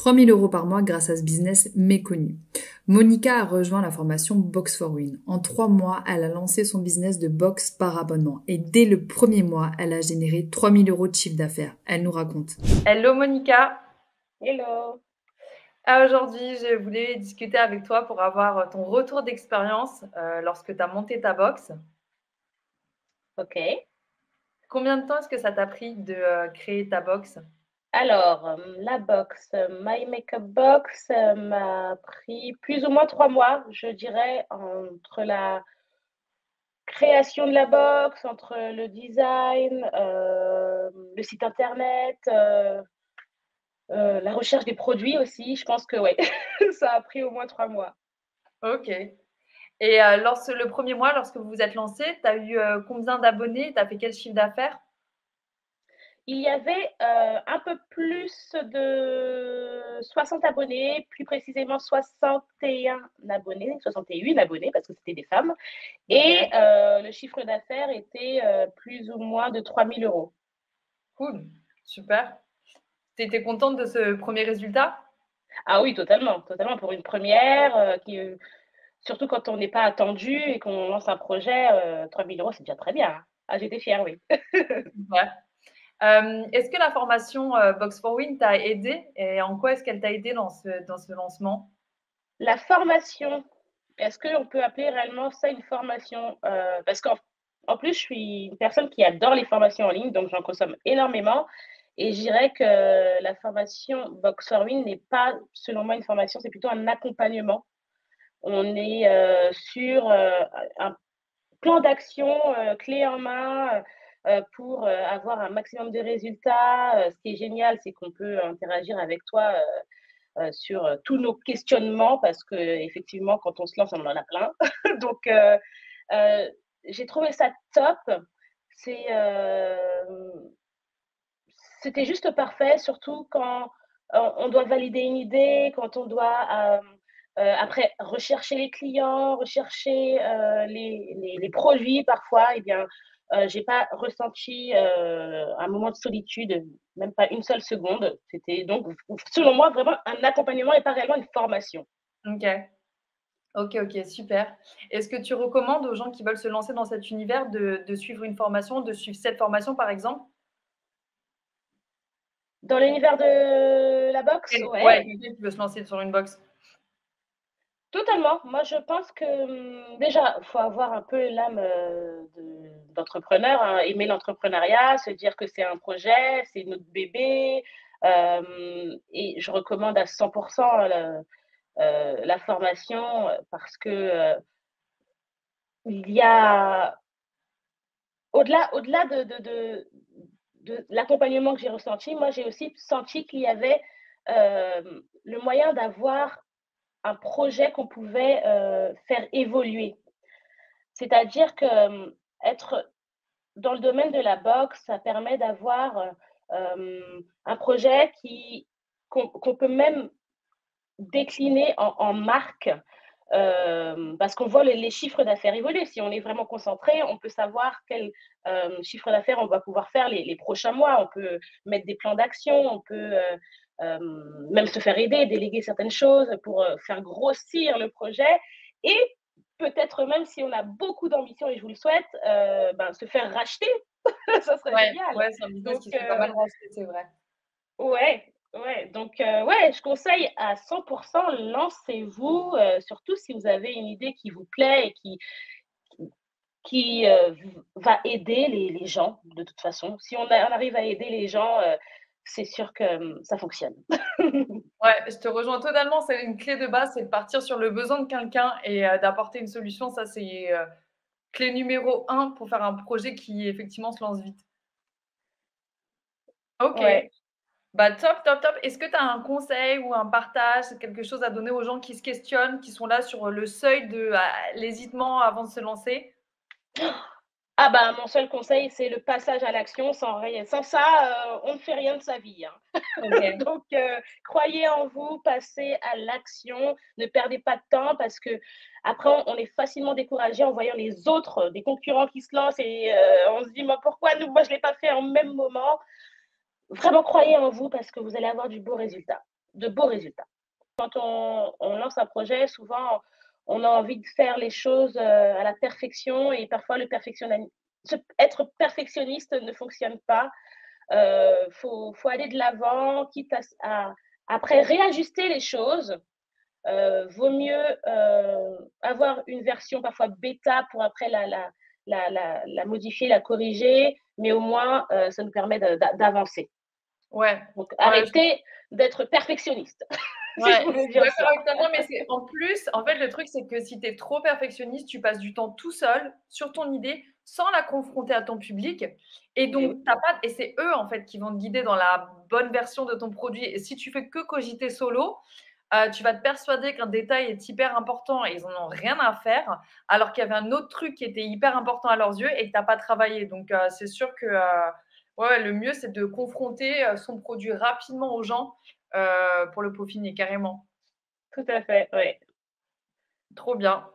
3 000 € par mois grâce à ce business méconnu. Monica a rejoint la formation Box for Win. En 3 mois, elle a lancé son business de boxe par abonnement. Et dès le premier mois, elle a généré 3 000 € de chiffre d'affaires. Elle nous raconte. Hello Monica. Hello. Aujourd'hui, je voulais discuter avec toi pour avoir ton retour d'expérience lorsque tu as monté ta box. Ok. Combien de temps est-ce que ça t'a pris de créer ta box? Alors, la box, My Makeup Box, m'a pris plus ou moins 3 mois, je dirais, entre la création de la box, entre le design, le site internet, la recherche des produits aussi. Je pense que ouais, ça a pris au moins 3 mois. Ok. Et le premier mois, lorsque vous vous êtes lancé, tu as eu combien d'abonnés? Tu as fait quel chiffre d'affaires? Il y avait un peu plus de 60 abonnés, plus précisément 61 abonnés, 61 abonnés parce que c'était des femmes. Et le chiffre d'affaires était plus ou moins de 3 000 €. Cool, super. Tu étais contente de ce premier résultat? Ah oui, totalement, totalement. Pour une première, surtout quand on n'est pas attendu et qu'on lance un projet, 3 000 €, c'est déjà très bien, hein. Ah, j'étais fière, oui. Super. Est-ce que la formation Box for Win t'a aidé et en quoi est-ce qu'elle t'a aidé dans ce lancement? La formation, est-ce qu'on peut appeler réellement ça une formation? Parce qu'en plus, je suis une personne qui adore les formations en ligne, donc j'en consomme énormément. Et je dirais que la formation Box for Win n'est pas, selon moi, une formation, c'est plutôt un accompagnement. On est sur un plan d'action clé en main pour avoir un maximum de résultats. Ce qui est génial, c'est qu'on peut interagir avec toi sur tous nos questionnements parce que effectivement, quand on se lance, on en a plein. Donc, euh, j'ai trouvé ça top. C'est, c'était juste parfait, surtout quand on doit valider une idée, quand on doit après rechercher les clients, rechercher les produits parfois. Eh bien, j'ai pas ressenti un moment de solitude, même pas une seule seconde. C'était donc, selon moi, vraiment un accompagnement et pas réellement une formation. Ok. Ok, ok, super. Est-ce que tu recommandes aux gens qui veulent se lancer dans cet univers de suivre une formation, de suivre cette formation par exemple? Dans l'univers de la boxe, Ouais, ouais, quelqu'un qui veut se lancer sur une box. totalement. Moi, je pense que déjà, il faut avoir un peu l'âme d'entrepreneur, hein, aimer l'entrepreneuriat, se dire que c'est un projet, c'est notre bébé. Et je recommande à 100% la formation parce que il y a, au-delà de l'accompagnement que j'ai ressenti, moi, j'ai aussi senti qu'il y avait le moyen d'avoir un projet qu'on pouvait faire évoluer. C'est-à-dire que être dans le domaine de la boxe, ça permet d'avoir un projet qu'on peut même décliner en marque parce qu'on voit les chiffres d'affaires évoluer. Si on est vraiment concentré, on peut savoir quel chiffre d'affaires on va pouvoir faire les prochains mois. On peut mettre des plans d'action, on peut même se faire aider, déléguer certaines choses pour faire grossir le projet et peut-être même si on a beaucoup d'ambition et je vous le souhaite, se faire racheter, ça serait Ouais, génial. ouais, c'est un business Donc, qui se fait pas mal racheter, c'est vrai. ouais, ouais, donc ouais, je conseille à 100, lancez-vous, surtout si vous avez une idée qui vous plaît et qui va aider les gens de toute façon. Si on arrive à aider les gens, c'est sûr que ça fonctionne. Ouais, je te rejoins totalement. C'est une clé de base, c'est de partir sur le besoin de quelqu'un et d'apporter une solution. Ça, c'est clé numéro un pour faire un projet qui effectivement se lance vite. Ok, Ouais. bah top, top, top. Est-ce que tu as un conseil ou un partage, quelque chose à donner aux gens qui se questionnent, qui sont là sur le seuil de l'hésitement avant de se lancer? Ah bah, mon seul conseil, c'est le passage à l'action. Sans ça, on ne fait rien de sa vie, hein. Ok. Donc, croyez en vous, passez à l'action, ne perdez pas de temps parce que après on est facilement découragé en voyant les autres, des concurrents qui se lancent et on se dit: «Moi, pourquoi moi je l'ai pas fait en même moment?» Vraiment croyez en vous parce que vous allez avoir du beau résultat. de beaux résultats. Quand on lance un projet, souvent, on a envie de faire les choses à la perfection et parfois être perfectionniste ne fonctionne pas. Faut aller de l'avant, quitte à après réajuster les choses. Vaut mieux avoir une version parfois bêta pour après la modifier, la corriger, mais au moins ça nous permet d'avancer. Ouais. Donc Ouais, arrêtez d'être perfectionniste. Si je Ouais, je voulais suis dire d'accord ça. avec toi. Non, mais c'est en plus, en fait, le truc, c'est que si tu es trop perfectionniste, tu passes du temps tout seul sur ton idée sans la confronter à ton public. Et donc, t'as pas, et c'est eux, en fait, qui vont te guider dans la bonne version de ton produit. Et si tu fais que cogiter solo, tu vas te persuader qu'un détail est hyper important et ils en ont rien à faire, alors qu'il y avait un autre truc qui était hyper important à leurs yeux et que tu n'as pas travaillé. Donc, c'est sûr que ouais, le mieux, c'est de confronter son produit rapidement aux gens pour le peaufiner, carrément. Tout à fait, oui. Trop bien.